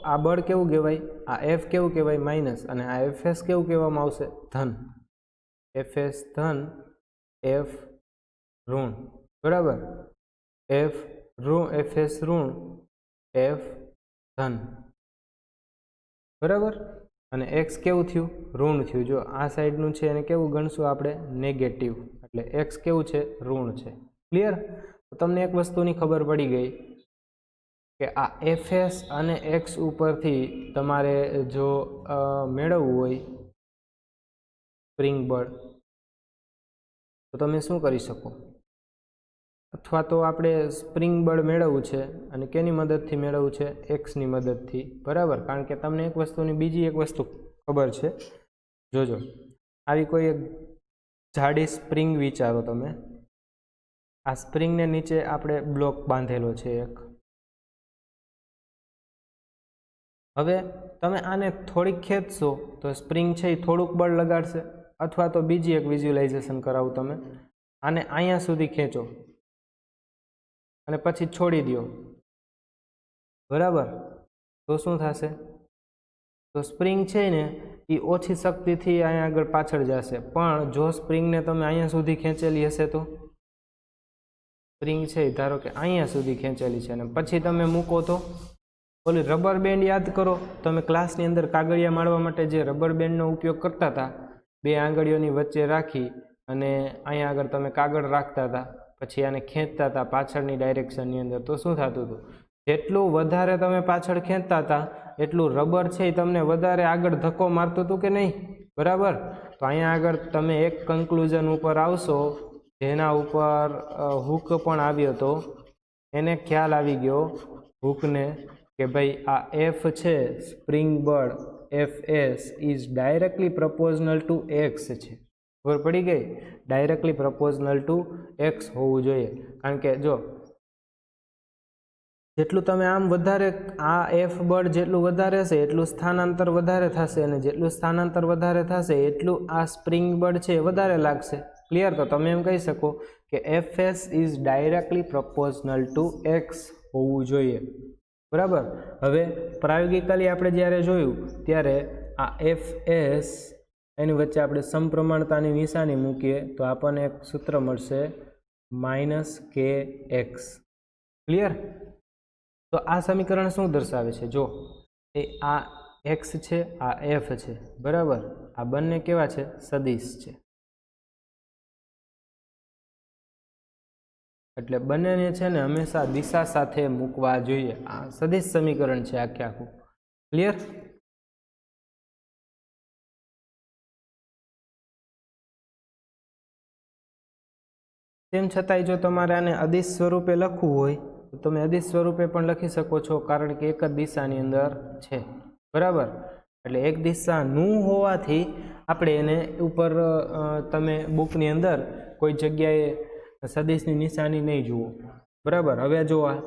આ બળ કેવું કહેવાય? આ એફ કેવું કહેવાય? માઇનસ. અને આ એફ એસ કેવું કહેવામાં આવશે? ધન. એફ એસ ધન, એફ ઋણ, બરાબર. એફ એસ ઋણ, એફ ધન, બરાબર. અને એક્સ કેવું થયું? ઋણ થયું. જો આ સાઈડનું છે એને કેવું ગણશું આપણે? નેગેટિવ. એટલે એક્સ કેવું છે? ઋણ છે. ક્લિયર? તો તમને એક વસ્તુની ખબર પડી ગઈ કે આ એફ એસ અને એક્સ ઉપરથી તમારે જો મેળવવું હોય સ્પ્રિંગ બળ તો તમે શું કરી શકો? અથવા તો આપણે સ્પ્રિંગ બળ મેળવવું છે અને કેની મદદથી મેળવવું છે? એક્સની મદદથી, બરાબર. કારણ કે તમને એક વસ્તુની બીજી એક વસ્તુ ખબર છે. જોજો, આવી કોઈ એક જાડી સ્પ્રિંગ વિચારો તમે. આ સ્પ્રિંગને નીચે આપણે બ્લોક બાંધેલો છે એક. હવે તમે આને થોડીક ખેંચશો તો સ્પ્રિંગ છે એ થોડુંક બળ લગાડશે. અથવા તો બીજી એક વિઝ્યુલાઇઝેશન કરાવું. તમે આને અહીંયા સુધી ખેંચો અને પછી છોડી દો, બરાબર. તો શું થશે? તો સ્પ્રિંગ છે ને એ ઓછી શક્તિથી અહીંયા આગળ પાછળ જશે. પણ જો સ્પ્રિંગને તમે અહીંયા સુધી ખેંચેલી હશે તો સ્પ્રિંગ છે ધારો કે અહીંયા સુધી ખેંચેલી છે અને પછી તમે મૂકો તો ઓલી રબર બેન્ડ યાદ કરો. તમે ક્લાસની અંદર કાગળિયા મારવા માટે જે રબર બેન્ડનો ઉપયોગ કરતા હતા, બે આંગળીઓની વચ્ચે રાખી અને અહીંયા આગળ તમે કાગળ રાખતા હતા, પછી આને ખેંચતા હતા પાછળની ડાયરેક્શનની અંદર. તો શું થતું હતું? જેટલું વધારે તમે પાછળ ખેંચતા હતા એટલું રબર છે એ તમને વધારે આગળ ધક્કો મારતું હતું કે નહીં? બરાબર. તો અહીંયા આગળ તમે એક કન્ક્લુઝન ઉપર આવશો જેના ઉપર હુક પણ આવ્યો હતો. એને ખ્યાલ આવી ગયો હુકને કે ભાઈ આ એફ છે સ્પ્રિંગ બળ F S is directly પ્રપોઝનલ two x છે. ખબર પડી ગઈ? ડાયરેક્ટલી પ્રપોઝનલ ટુ એક્સ હોવું જોઈએ. કારણ કે જો જેટલું તમે આમ વધારે આ એફ બળ જેટલું વધારે હશે એટલું સ્થાનાંતર વધારે થશે, અને જેટલું સ્થાનાંતર વધારે થશે એટલું આ સ્પ્રિંગ બળ છે એ વધારે લાગશે. ક્લિયર? તો તમે એમ કહી શકો કે F S is directly પ્રપોઝનલ two x હોવું જોઈએ, બરાબર. હવે પ્રાયોગિકલી આપણે જ્યારે જોયું ત્યારે આ એફ એસ એની વચ્ચે આપણે સમપ્રમાણતાની નિશાની મૂકીએ તો આપણને એક સૂત્ર મળશે માઇનસ કે એક્સ. ક્લિયર? તો આ સમીકરણ શું દર્શાવે છે? જો એ આ એક્સ છે, આ એફ છે, બરાબર. આ બંને કેવા છે? સદિશ છે. એટલે બંનેને છે ને હંમેશા દિશા સાથે મૂકવા જોઈએ. આ સદિશ સમીકરણ છે આખે આખું. ક્લિયર? તેમ છતાંય જો તમારે આને અદિશ સ્વરૂપે લખવું હોય તો તમે અદિશ સ્વરૂપે પણ લખી શકો છો, કારણ કે એક જ દિશાની અંદર છે, બરાબર. એટલે એક દિશાનું હોવાથી આપણે એને ઉપર તમે બુકની અંદર કોઈ જગ્યાએ સદિશની નિશાની નહીં જુઓ, બરાબર. હવે જો આ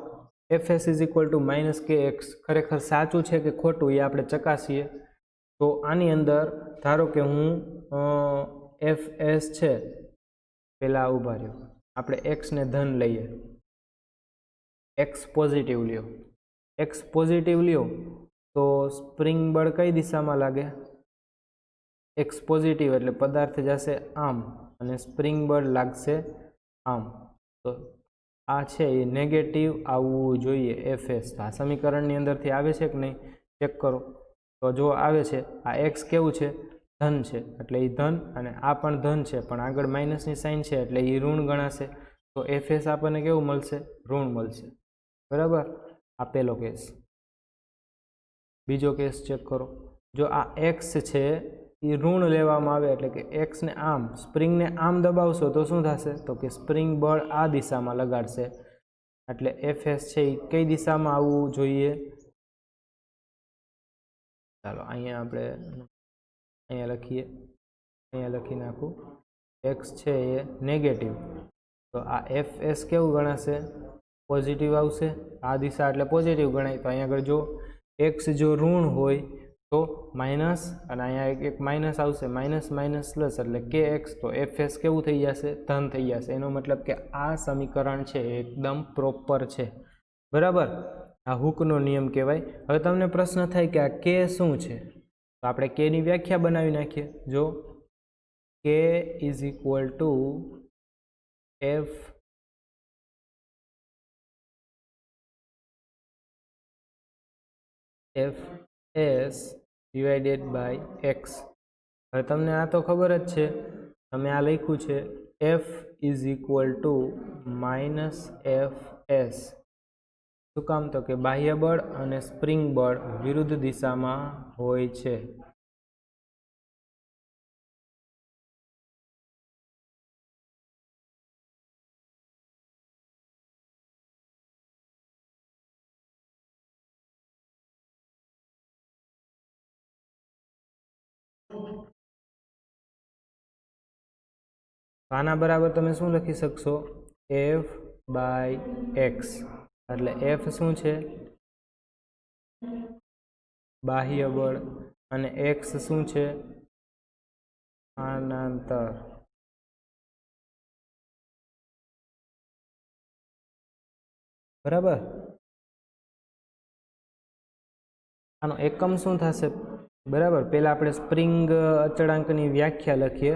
F S is equal to minus K x ખરેખર સાચું છે કે ખોટું એ આપણે ચકાસીએ. તો આની અંદર ધારો કે હું એફ એસ છે પહેલાં ઊભા રહ્યો, આપણે એક્સને ધન લઈએ, એક્સ પોઝિટિવ લ્યો, એક્સ પોઝિટિવ લ્યો તો સ્પ્રિંગ બળ કઈ દિશામાં લાગે? એક્સ પોઝિટિવ એટલે પદાર્થ જશે આમ અને સ્પ્રિંગ બળ લાગશે આમ. તો આ છે એ નેગેટિવ આવવું જોઈએ એફએસ. આ સમીકરણની અંદરથી આવે છે કે નહીં ચેક કરો. તો જો આવે છે, આ એક્સ કેવું છે? ધન છે, એટલે એ ધન, અને આ પણ ધન છે પણ આગળ માઇનસની સાઇન છે એટલે એ ઋણ ગણાશે. તો એફએસ આપણને કેવું મળશે? ઋણ મળશે. બરાબર, આ પહેલો કેસ. બીજો કેસ ચેક કરો. જો આ એક્સ છે એ ઋણ લેવામાં આવે એટલે કે એક્સને આમ, સ્પ્રિંગને આમ દબાવશો તો શું થશે? તો કે સ્પ્રિંગ બળ આ દિશામાં લગાડશે, એટલે એફએસ છે એ કઈ દિશામાં આવવું જોઈએ? ચાલો અહીંયા આપણે અહીંયા લખીએ, અહીંયા લખી નાખું. એક્સ છે એ નેગેટિવ, તો આ એફએસ કેવું ગણાશે? પોઝિટિવ આવશે. આ દિશા એટલે પોઝિટિવ ગણાય. તો અહીંયા આગળ જો એક્સ જો ઋણ હોય તો માઇનસ, અને અહીંયા એક માઇનસ આવશે, માઇનસ માઇનસ પ્લસ એટલે કે એક્સ. તો એફએસ કેવું થઈ જશે? ધન થઈ જશે. એનો મતલબ કે આ સમીકરણ છે એકદમ પ્રોપર છે. બરાબર, આ હુકનો નિયમ કહેવાય. હવે તમને પ્રશ્ન થાય કે આ કે શું છે? તો આપણે કે ની વ્યાખ્યા બનાવી નાખીએ. જો K is equal to F S divided by X. હવે તમને આ તો ખબર જ છે, તમે આ લખ્યું છે F is equal to minus F S. શું કામ? તો કે બાહ્ય બળ અને સ્પ્રિંગ બળ વિરુદ્ધ દિશામાં હોય છે. આના બરાબર તમે શું લખી શકશો? F by X. એટલે એફ શું છે? બાહ્ય બળ, અને એક્સ શું છે? સ્થાનાંતર. બરાબર, આનો એકમ શું થશે? બરાબર, પહેલા આપણે સ્પ્રિંગ અચળાંકની વ્યાખ્યા લખીએ.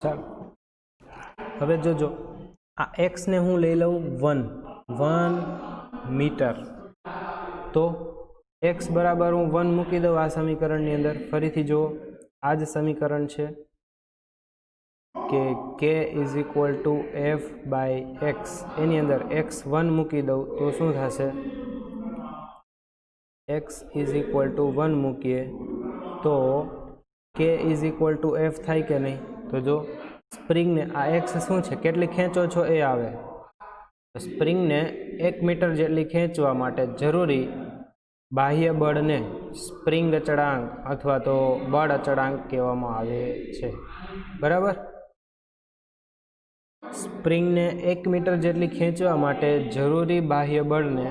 ચાલો હવે જોજો, આ એક્સને હું લઈ લઉં 1 મીટર. તો એક્સ બરાબર હું 1 મૂકી દઉં આ સમીકરણની અંદર. ફરીથી જુઓ, આ જ સમીકરણ છે કે K is equal to F by X. એની અંદર એક્સ 1 મૂકી દઉં તો શું થશે? એક્સ ઇઝ ઇક્વલ ટુ 1 મૂકીએ તો કે ઇઝ ઇક્વલ ટુ એફ થાય કે નહીં? તો જો સ્પ્રિંગને આ એક્સ શું છે? કેટલી ખેંચો છો એ આવે. સ્પ્રિંગને 1 મીટર જેટલી ખેંચવા માટે જરૂરી બાહ્ય બળને સ્પ્રિંગ અચળાંક અથવા તો બળ અચળાંક કહેવામાં આવે છે. બરાબર, સ્પ્રિંગને 1 મીટર જેટલી ખેંચવા માટે જરૂરી બાહ્ય બળને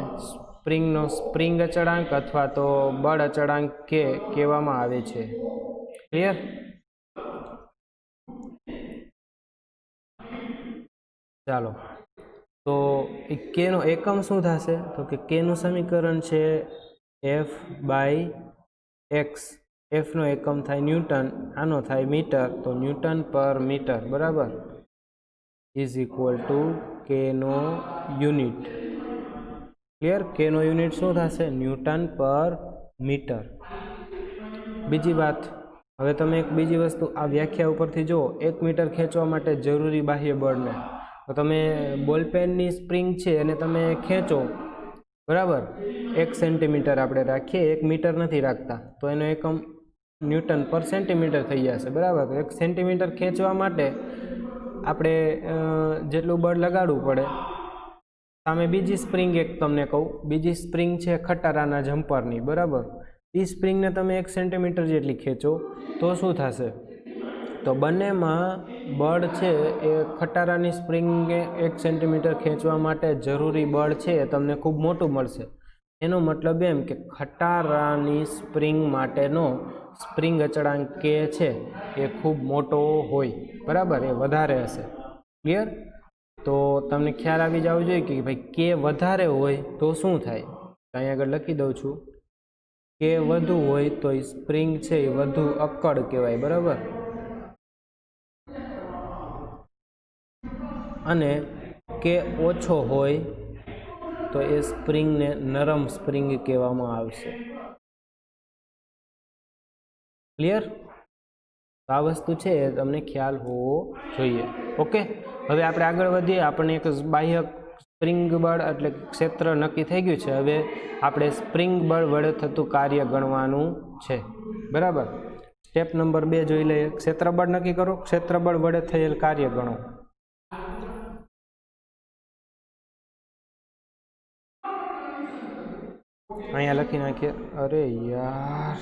સ્પ્રિંગનો સ્પ્રિંગ અચળાંક અથવા તો બળ અચળાંક કે કહેવામાં આવે છે. ક્લિયર? ચાલો, તો કે નો એકમ શું થશે? તો કે કે નું સમીકરણ છે એફ બાય એક્સ. એફ નો એકમ થાય ન્યૂટન, આનો થાય મીટર, તો ન્યૂટન પર મીટર બરાબર ઇઝ ઇક્વલ ટુ કે નો યુનિટ. ક્લિયર? કે નો યુનિટ શું થશે? ન્યૂટન પર મીટર. બીજી વાત, હવે તમે એક બીજી વસ્તુ આ વ્યાખ્યા ઉપરથી જુઓ, 1 મીટર ખેંચવા માટે જરૂરી બાહ્ય બળને, તો તમે બોલપેનની સ્પ્રિંગ છે અને તમે ખેંચો બરાબર, 1 સેન્ટીમીટર આપણે રાખીએ, 1 મીટર નથી રાખતા, તો એનો એકમ ન્યૂટન પર સેન્ટીમીટર થઈ જશે બરાબર. તો 1 સેન્ટીમીટર ખેંચવા માટે આપણે જેટલું બળ લગાડવું પડે. સામે બીજી સ્પ્રિંગ એક તમને કહું, બીજી સ્પ્રિંગ છે ખટારાના જમ્પરની બરાબર. એ સ્પ્રિંગને તમે 1 સેન્ટીમીટર જેટલી ખેંચો તો શું થશે? તો બંનેમાં બળ છે એ ખટારાની સ્પ્રિંગને 1 સેન્ટીમીટર ખેંચવા માટે જરૂરી બળ છે એ તમને ખૂબ મોટું મળશે. એનો મતલબ એમ કે ખટારાની સ્પ્રિંગ માટેનો સ્પ્રિંગ અચળાંક કે છે એ ખૂબ મોટો હોય બરાબર, એ વધારે હશે. ક્લિયર? તો તમને ખ્યાલ આવી જવો જોઈએ કે ભાઈ કે વધારે હોય તો શું થાય. અહીં આગળ લખી દઉં છું, કે વધુ હોય તો એ સ્પ્રિંગ છે એ વધુ અક્કડ કહેવાય બરાબર, અને કે ઓછો હોય તો એ સ્પ્રિંગને નરમ સ્પ્રિંગ કહેવામાં આવશે. ક્લિયર? તો આ વસ્તુ છે એ તમને ખ્યાલ હોવો જોઈએ. ઓકે, હવે આપણે આગળ વધીએ. આપણને એક બાહ્ય સ્પ્રિંગ બળ એટલે ક્ષેત્ર નક્કી થઈ ગયું છે. હવે આપણે સ્પ્રિંગ બળ વડે થતું કાર્ય ગણવાનું છે બરાબર. સ્ટેપ નંબર 2 જોઈ લઈએ. ક્ષેત્રબળ નક્કી કરો, ક્ષેત્રબળ વડે થયેલ કાર્ય ગણો. અહીંયા લખી નાખીએ. અરે યાર,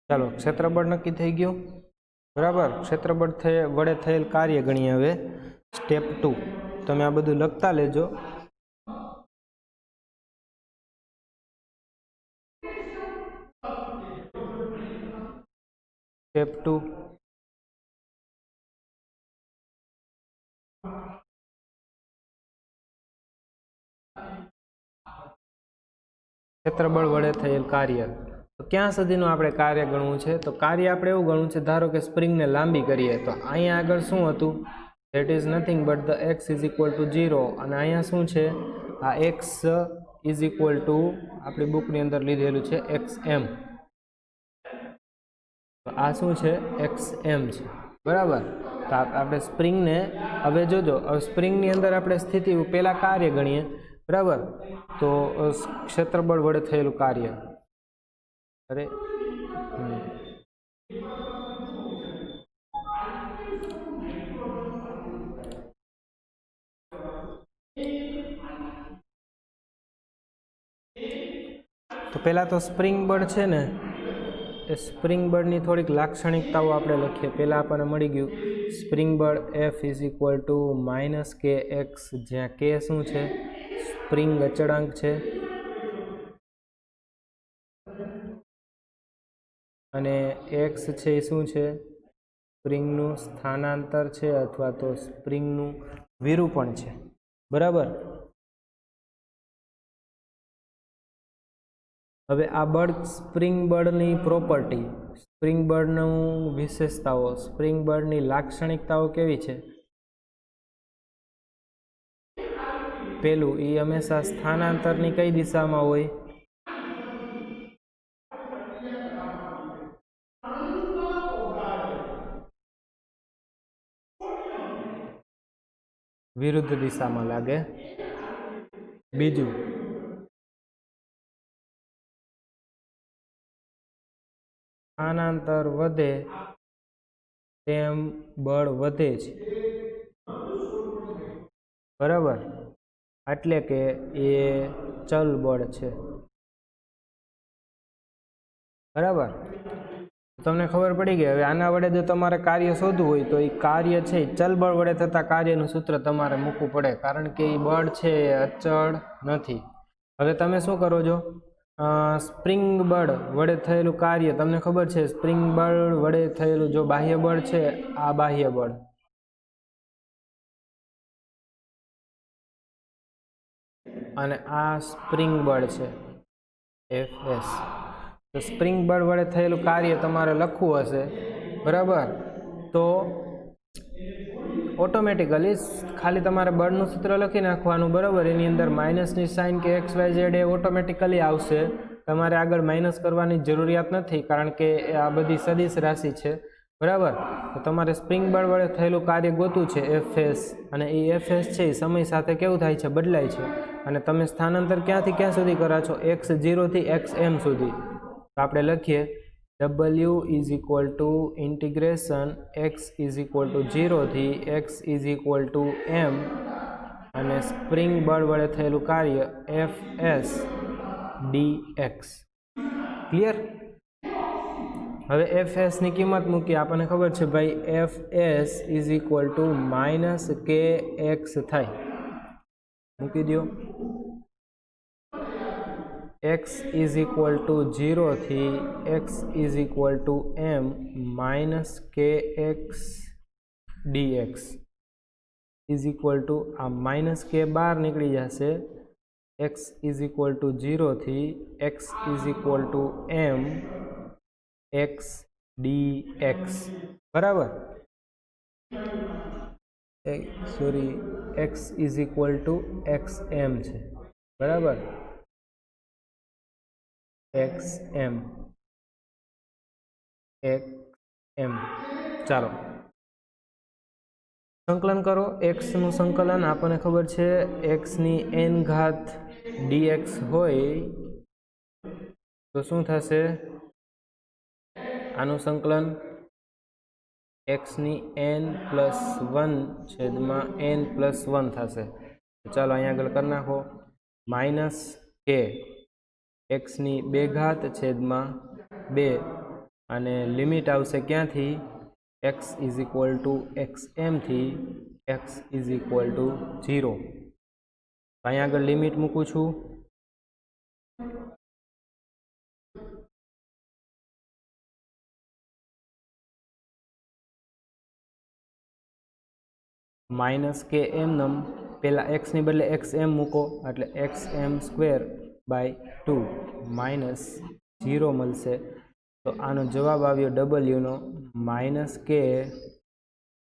ચાલો, ક્ષેત્રબળ નક્કી થઈ ગયું બરાબર. ક્ષેત્રબળ વડે થયેલ કાર્ય ગણીએ. હવે સ્ટેપ 2 તમે આ બધું લખતા લેજો. સ્ટેપ 2, ક્ષેત્રબળ વડે થયેલ કાર્ય. તો ક્યાં સુધીનું આપણે કાર્ય ગણવું છે? તો કાર્ય આપણે એવું ગણવું છે, ધારો કે સ્પ્રિંગને લાંબી કરીએ તો અહીંયા આગળ શું હતું? That is nothing but the x is equal two 0, અને અહીંયા શું છે? આ એક્સ ઇઝ ઇક્વલ ટુ આપણી બુકની અંદર લીધેલું છે એક્સ એમ. તો આ શું છે? એક્સ એમ છે બરાબર. તો આપણે સ્પ્રિંગને હવે જોજો, હવે સ્પ્રિંગની અંદર આપણે સ્થિતિ પહેલાં કાર્ય ગણીએ બરાબર. તો ક્ષેત્રબળ વડે થયેલું કાર્ય, અરે તો પહેલાં તો સ્પ્રિંગ બળ છે ને, એ સ્પ્રિંગ બળની થોડીક લાક્ષણિકતાઓ આપણે લખીએ. પહેલાં આપણને મળી ગયું સ્પ્રિંગ બળ F is equal to minus K x, જ્યાં કે શું છે? સ્પ્રિંગ અચળાંક છે, અને એક્સ છે એ શું છે? સ્પ્રિંગનું સ્થાનાંતર છે અથવા તો સ્પ્રિંગનું વિરૂપણ છે બરાબર. હવે આ બળ, સ્પ્રિંગ બળની પ્રોપર્ટી, સ્પ્રિંગ બળનું વિશેષતાઓ, સ્પ્રિંગ બળની લાક્ષણિકતાઓ કેવી છે? પેલું, એ હંમેશા સ્થાનાંતરની કઈ દિશામાં હોય? વિરુદ્ધ દિશામાં લાગે। બીજું, સ્થાનાંતર વધે તેમ બળ વધે છે, બરાબર, એટલે કે એ ચલ બળ છે, બરાબર। તમને ખબર પડી ગઈ। હવે આના વડે જો તમારે કાર્ય શોધવું હોય તો એ કાર્ય છે ચલ બળ વડે થતા કાર્યનું સૂત્ર તમારે મૂકવું પડે, કારણ કે એ બળ છે એ અચળ નથી। હવે તમે શું કરો છો, સ્પ્રિંગ બળ વડે થયેલું કાર્ય તમને ખબર છે, સ્પ્રિંગ બળ વડે થયેલું જો બાહ્ય બળ છે, આ બાહ્ય બળ, અને આ સ્પ્રિંગ બળ છે Fs। તો સ્પ્રિંગ બળ વડે થયેલું કાર્ય તમારે લખવું હશે, બરાબર, તો ઓટોમેટિકલી ખાલી તમારે બળનું સૂત્ર લખી નાખવાનું, બરાબર, એની અંદર માઇનસની સાઇન કે XYZ એ ઓટોમેટિકલી આવશે, તમારે આગળ માઇનસ કરવાની જરૂરિયાત નથી, કારણ કે આ બધી સદિશ રાશિ છે, બરાબર। તો તમારે સ્પ્રિંગ બળ વડે થયેલું કાર્ય ગોતવું છે Fs, અને એ Fs છે એ સમય સાથે કેવું થાય છે, બદલાય છે, અને તમે સ્થાનાંતર ક્યાંથી ક્યાં સુધી કરો છો, x0 થી xm સુધી। તો આપણે લખીએ W is equal two integration x is equal two 0 થી x is equal two m, અને સ્પ્રિંગ બળ વડે થયેલું કાર્ય Fs dx। ક્લિયર? હવે Fs ની કિંમત મૂકી, આપણને ખબર છે ભાઈ Fs is equal to minus kx થાય, મૂકી દો। x ઇઝ ઇક્વલ ટુ 0 થી x is equal two m minus kx dx is equal two આ માઇનસ k બહાર નીકળી જશે, x ઇઝ ઇક્વલ ટુ 0 થી x is equal two m x dx, બરાબર, sorry, x is equal two xm છે, બરાબર, xm ચાલો સંકલન કરો। x નું સંકલન આપણને ખબર છે x ની n ઘાત dx હોય તો શું થશે, આનું સંકલન x ની n પ્લસ 1 છેદમાં n પ્લસ 1 થશે। ચાલો અહીંયા આગળ કરી નાખો, માઇનસ k x ની 2 ઘાત છેદમાં 2, અને લિમિટ આવશે ક્યાંથી, x is equal two xm થી x ઇઝ ઇક્વલ ટુ 0। અહીંયા આગળ લિમિટ મૂકું છું, માઇનસ કે એમ નમ, પહેલાં એક્સની બદલે xm મૂકો એટલે xm² બાય 2 માઇનસ 0 મળશે। તો આનો જવાબ આવ્યો W નો માઇનસ કે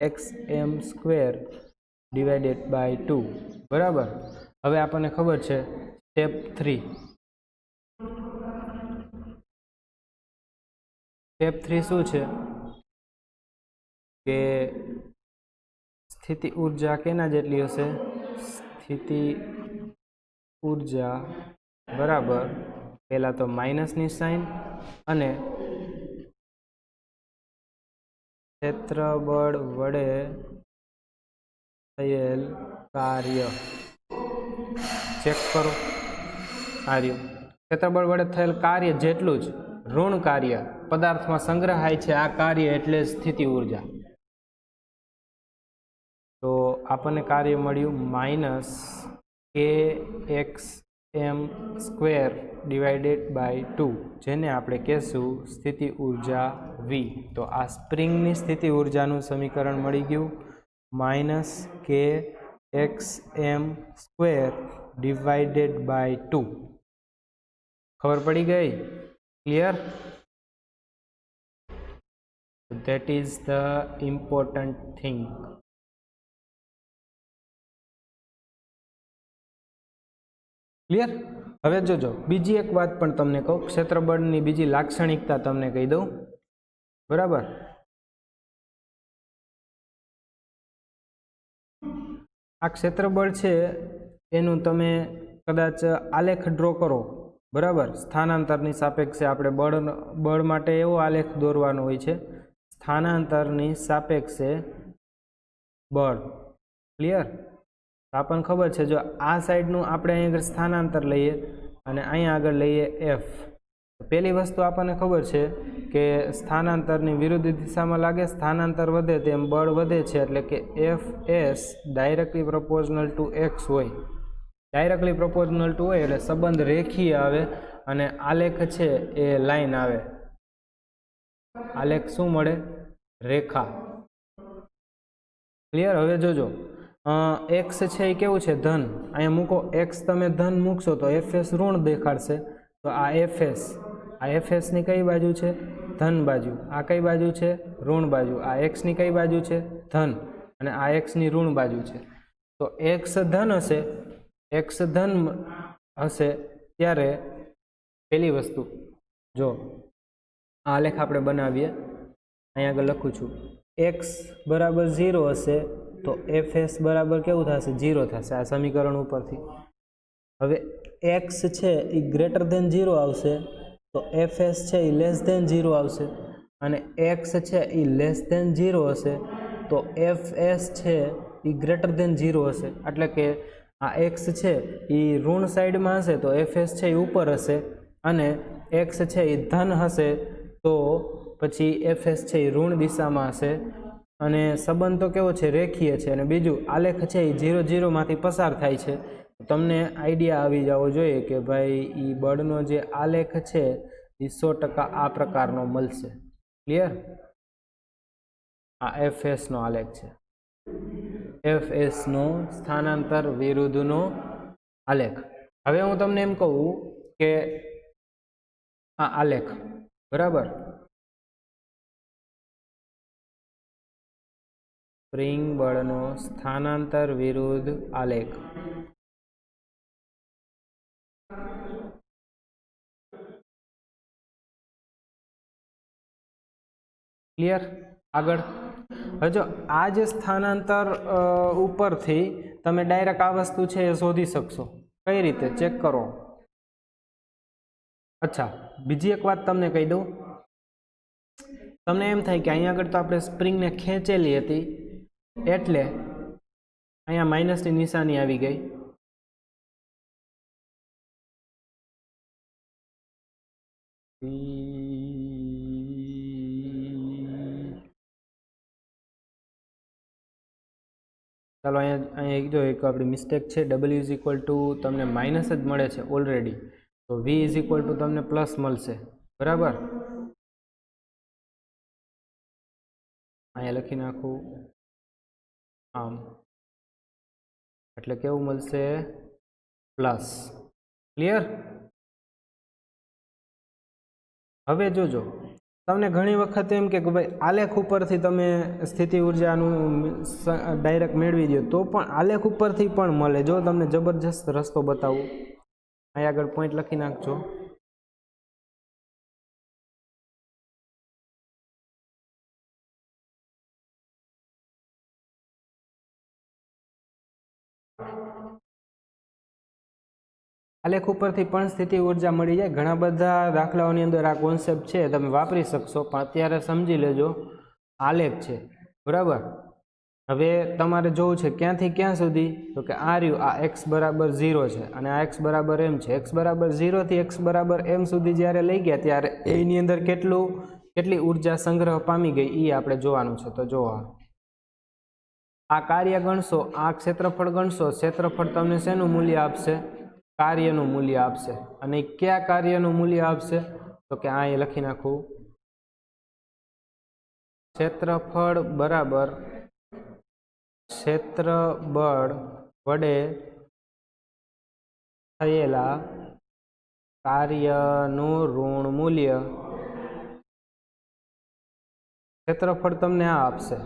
xm² ડિવાઇડેડ બાય 2, બરાબર। હવે આપણને ખબર છે સ્ટેપ 3, સ્ટેપ 3 શું છે કે સ્થિતિ ઊર્જા કેના જેટલી હશે, સ્થિતિ ઊર્જા બરાબર, પહેલા તો માઇનસની સાઇન અને ક્ષેત્રબળ વડે થયેલ કાર્ય, ચેક કરો, કાર્ય ક્ષેત્રબળ વડે થયેલ કાર્ય જેટલું જ ઋણ કાર્ય પદાર્થમાં સંગ્રહાય છે, આ કાર્ય એટલે સ્થિતિ ઊર્જા। તો આપણને કાર્ય મળ્યું માઇનસ kxm² ડિવાઇડેડ બાય 2, જેને આપણે કહેશું સ્થિતિ ઊર્જા V। તો આ સ્પ્રિંગની સ્થિતિ ઊર્જાનું સમીકરણ મળી ગયું, માઇનસ kxm² ડિવાઇડેડ બાય 2। ખબર પડી ગઈ? Clear? That is the important thing. Clear? હવે જોજો બીજી એક વાત પણ તમને કહું, ક્ષેત્રબળની બીજી લાક્ષણિકતા તમને કહી દઉં, બરાબર। આ ક્ષેત્રબળ છે એનું તમે કદાચ આલેખ ડ્રો કરો, બરાબર, સ્થાનાંતરની સાપેક્ષે આપણે બળ માટે એવો આલેખ દોરવાનો હોય છે, સ્થાનાંતરની સાપેક્ષે બળ. ક્લિયર? આપણને ખબર છે જો આ સાઈડનું આપણે અહીં આગળ સ્થાનાંતર લઈએ અને અહીંયા આગળ લઈએ એફ. પહેલી વસ્તુ આપણને ખબર છે કે સ્થાનાંતરની વિરુદ્ધ દિશામાં લાગે, સ્થાનાંતર વધે તેમ બળ વધે છે, એટલે કે F S directly પ્રપોઝનલ two x હોય. ડાયરેક્ટલી પ્રપોઝનલ ટુ હોય એટલે સંબંધ રેખીય આવે અને આલેખ છે એ લાઈન આવે. આલેખ શું મળે? રેખા. ક્લિયર? હવે જોજો, એક્સ છે એ કેવું છે? ધન. અહીંયા મૂકો એક્સ, તમે ધન મૂકશો તો એફએસ ઋણ દેખાડશે. તો આ એફએસ ની કઈ બાજુ છે? ધન બાજુ. આ કઈ બાજુ છે? ઋણ બાજુ. આ એક્સ ની કઈ બાજુ છે? ધન. અને આ એક્સ ની ઋણ બાજુ છે. તો એક્સ ધન હશે ત્યારે પેલી વસ્તુ જો આ આલેખ આપણે બનાવીએ, અહીંયા આગળ લખું છું, એક્સ બરાબર 0 હશે તો એફએસ બરાબર કેવું થશે? 0 થશે આ સમીકરણ ઉપરથી. હવે એક્સ છે એ ગ્રેટર ધેન 0 આવશે તો એફએસ છે એ લેસ ધેન 0 આવશે, અને એક્સ છે એ લેસ ધેન 0 હશે તો એફએસ છે એ ગ્રેટર ધેન 0 હશે. એટલે કે આ એક્સ છે એ ઋણ સાઈડમાં હશે તો એફએસ છે એ ઉપર હશે, અને એક્સ છે એ ધન હશે તો પછી એફએસ છે એ ઋણ દિશામાં હશે. અને સંબંધ તો કેવો છે? રેખીય છે. અને બીજું આલેખ છે એ 0 0 માંથી પસાર થાય છે. તમને આઈડિયા આવી જવો જોઈએ કે ભાઈ એ બળનો જે આલેખ છે એ 100% આ પ્રકારનો મળશે. ક્લિયર? આ એફએસ નો આલેખ છે, એફએસ નો સ્થાનાંતર વિરુદ્ધનો આલેખ. હવે હું તમને એમ કહું કે આ આલેખ, બરાબર, સ્પ્રિંગ બળનો સ્થાનાંતર વિરુદ્ધ આલેખ. ક્લિયર? આગળ હવે જો આ જે સ્થાનાંતર ઉપરથી તમે ડાયરેક્ટ આ વસ્તુ છે એ શોધી શકશો. કઈ રીતે? ચેક કરો. અચ્છા, બીજી એક વાત તમને કહી દઉં. તમને એમ થાય કે અહીંયા આગળ તો આપણે સ્પ્રિંગને ખેંચેલી હતી એટલે અહીંયા માઇનસની નિશાની આવી ગઈ. ચાલો અહીંયા જો એક આપણી મિસ્ટેક છે. ડબલ્યુ ઇઝ ઇક્વલ ટુ તમને માઇનસ જ મળે છે ઓલરેડી, તો વી ઇઝ ઇક્વલ ટુ તમને પ્લસ મળશે. બરાબર? અહીંયા લખી નાખું આમ, એટલે કેવું મળશે? પ્લસ. ક્લિયર? હવે જોજો, તમને ઘણી વખત એમ કે ભાઈ આલેખ ઉપરથી તમે સ્થિતિ ઉર્જાનું ડાયરેક્ટ મેળવી દો તો પણ આલેખ ઉપરથી પણ મળે. જો તમને જબરજસ્ત રસ્તો બતાવું, અહીં આગળ પોઈન્ટ લખી નાખજો. આલેખ ઉપરથી પણ સ્થિતિ ઉર્જા મળી જાય. ઘણા બધા દાખલાઓની અંદર આ કોન્સેપ્ટ છે, તમે વાપરી શકશો, પણ અત્યારે સમજી લેજો આલેખ છે. બરાબર? હવે તમારે જોવું છે ક્યાંથી ક્યાં સુધી, તો કે આ રહ્યું, આ એક્સ બરાબર 0 છે અને આ એક્સ બરાબર એમ છે. એક્સ બરાબર 0 થી એક્સ બરાબર એમ સુધી જ્યારે લઈ ગયા ત્યારે એની અંદર કેટલી ઉર્જા સંગ્રહ પામી ગઈ એ આપણે જોવાનું છે. તો જો આ કાર્ય ગણશો, આ ક્ષેત્રફળ ગણશો, ક્ષેત્રફળ તમને શેનું મૂલ્ય આપશે? કાર્યનું મૂલ્ય આપશે. અને કયા કાર્યનું મૂલ્ય આપશે? તો કે આ લખી નાખું, ક્ષેત્રફળ બરાબર ક્ષેત્રબળ વડે થયેલા કાર્યનું ઋણ મૂલ્ય. ક્ષેત્રફળ તમને આ આપશે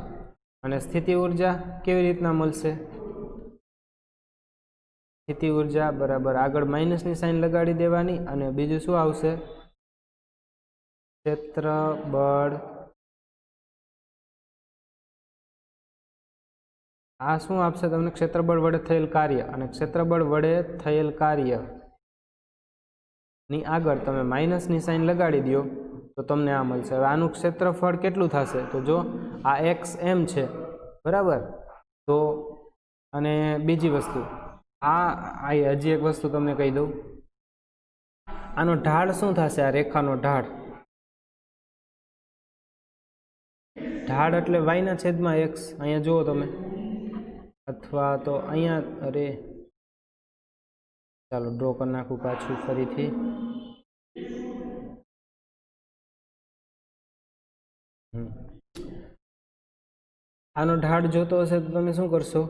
અને સ્થિતિ ઉર્જા કેવી રીતના મળશે? સ્થિતિ ઉર્જા બરાબર આગળ માઇનસની સાઇન લગાડી દેવાની અને બીજું શું આવશે? ક્ષેત્રબળ આ શું આપશે તમને? ક્ષેત્રબળ વડે થયેલ કાર્ય, અને ક્ષેત્રબળ વડે થયેલ કાર્ય ની આગળ તમે માઇનસની સાઇન લગાડી દો તો તમને આ મળશે. હવે આનું ક્ષેત્રફળ કેટલું થશે? તો જો આ એક્સ એમ છે, બરાબર. તો અને બીજી વસ્તુ આ હજી એક વસ્તુ તમને કહી દઉં, આનો ઢાળ શું થશે? આ રેખાનો ઢાળ એટલે વાયના છેદમાં એક્સ. અહીંયા જુઓ તમે, અથવા તો અહીંયા, અરે ચાલો ડ્રો કરી નાખું પાછું ફરીથી. આનો ઢાળ જોતો હશે તો તમે શું કરશો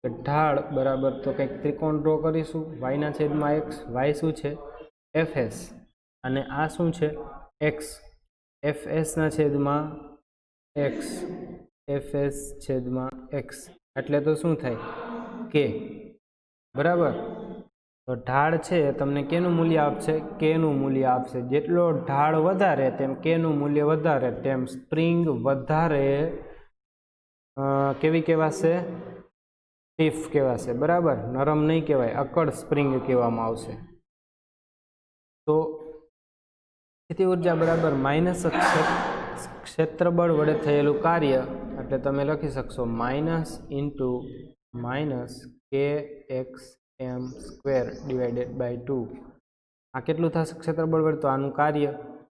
કે ઢાળ બરાબર તો કંઈક ત્રિકોણ ડ્રો કરીશું. વાયના છેદમાં એક્સ, વાય શું છે? એફ એસ, અને આ શું છે? એક્સ. એફ એસના છેદમાં એક્સ, એફ એસ છેદમાં એક્સ એટલે તો શું થાય? કે. બરાબર. તો ઢાળ છે તમને કેનું મૂલ્ય આપશે? કેનું મૂલ્ય આપશે. જેટલો ઢાળ વધારે તેમ કેનું મૂલ્ય વધારે, તેમ સ્પ્રિંગ વધારે કેવી કહેવાશે? સ્ટીફ કહેવાશે. બરાબર, નરમ નહીં કહેવાય, અકડ સ્પ્રિંગ કહેવામાં આવશે. તો સ્થિતિ ઉર્જા બરાબર માઇનસ ક્ષેત્રબળ વડે થયેલું કાર્ય, એટલે તમે લખી શકશો minus into minus K X M square divided by 2. આ કેટલું થશે ક્ષેત્રબળ વડે? તો આનું કાર્ય.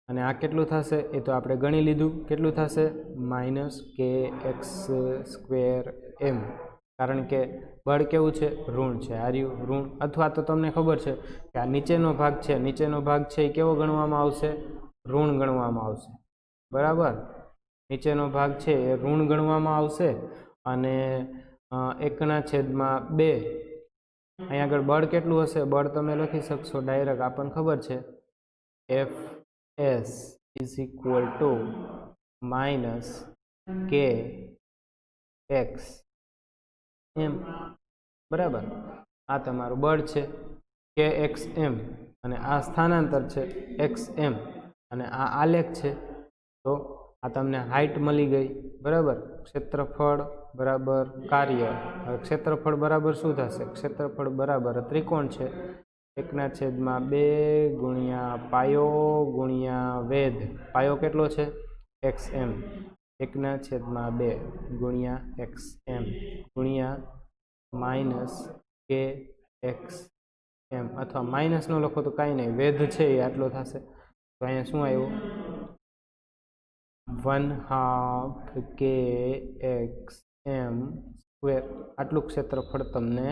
અને આ કેટલું થશે એ તો આપણે ગણી લીધું. કેટલું થશે? માઇનસ કે એક્સ સ્ક્વેર એમ. કારણ કે બળ કેવું છે? ઋણ છે. આર્યું ઋણ. અથવા તો તમને ખબર છે કે આ નીચેનો ભાગ છે, નીચેનો ભાગ છે એ કેવો ગણવામાં આવશે? ઋણ ગણવામાં આવશે. બરાબર, નીચેનો ભાગ છે એ ઋણ ગણવામાં આવશે. અને 1/2. અહીંયા આગળ બળ કેટલું હશે? બળ તમે લખી શકશો ડાયરેક્ટ, આપણને ખબર છે F S is equal to minus K X એમ. બરાબર, આ તમારું બળ છે કે એક્સ એમ, અને આ સ્થાનાંતર છે એક્સ એમ, અને આ આલેખ છે. તો આ તમને હાઇટ મળી ગઈ. બરાબર, ક્ષેત્રફળ બરાબર કાર્ય. હવે ક્ષેત્રફળ બરાબર શું થશે? ક્ષેત્રફળ બરાબર ત્રિકોણ છે, 1/2 ગુણ્યા પાયો ગુણ્યા વેધ. પાયો કેટલો છે? એક્સ એમ. 1/2 ગુણ્યા એક્સ એમ ગુણ્યા માઇનસ કે એક્સ એમ, અથવા માઇનસ નો લખો તો કાંઈ નહીં, વેધ છે એ આટલો થશે. તો અહીંયા શું આવ્યું? 1/2 કે એક્સ એમ સ્ક્વેર. આટલું ક્ષેત્રફળ તમને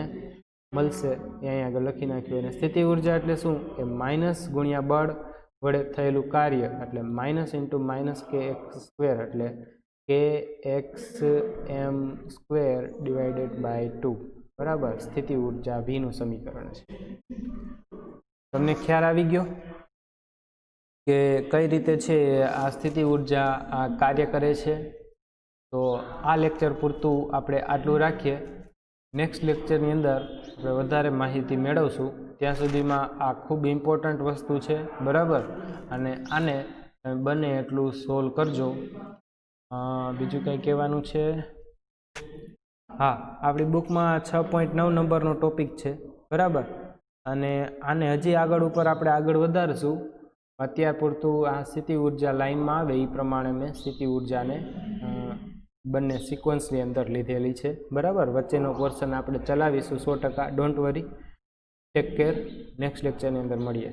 મળશે. એ અહીંયા આગળ લખી નાખ્યું. અને સ્થિતિ ઉર્જા એટલે શું? એ માઇનસ ગુણ્યા બળ વડે થયેલું કાર્ય, એટલે minus into minus K X square, એટલે કે X M square divided by 2. બરાબર, સ્થિતિ ઉર્જા V નું સમીકરણ છે. તમને ખ્યાલ આવી ગયો કે કઈ રીતે છે આ સ્થિતિ ઉર્જા આ કાર્ય કરે છે? તો આ લેક્ચર પૂરતું આપણે આટલું રાખીએ. નેક્સ્ટ લેક્ચરની અંદર આપણે વધારે માહિતી મેળવશું. ત્યાં સુધીમાં આ ખૂબ ઇમ્પોર્ટન્ટ વસ્તુ છે. બરાબર, અને આને બને એટલું સોલ્વ કરજો. બીજું કંઈ કહેવાનું છે? હા, આપણી બુકમાં 6.9 નંબરનો ટોપિક છે. બરાબર, અને આને હજી આગળ ઉપર આપણે આગળ વધારશું. અત્યાર પૂરતું આ સ્થિતિ ઉર્જા લાઇનમાં આવે એ પ્રમાણે મેં સ્થિતિ ઉર્જાને બંને સિક્વન્સની અંદર લીધેલી છે. બરાબર, વચ્ચેનો પોર્શન આપણે ચલાવીશું 100%. Don't worry, take care. Next લેક્ચરની અંદર મળીએ.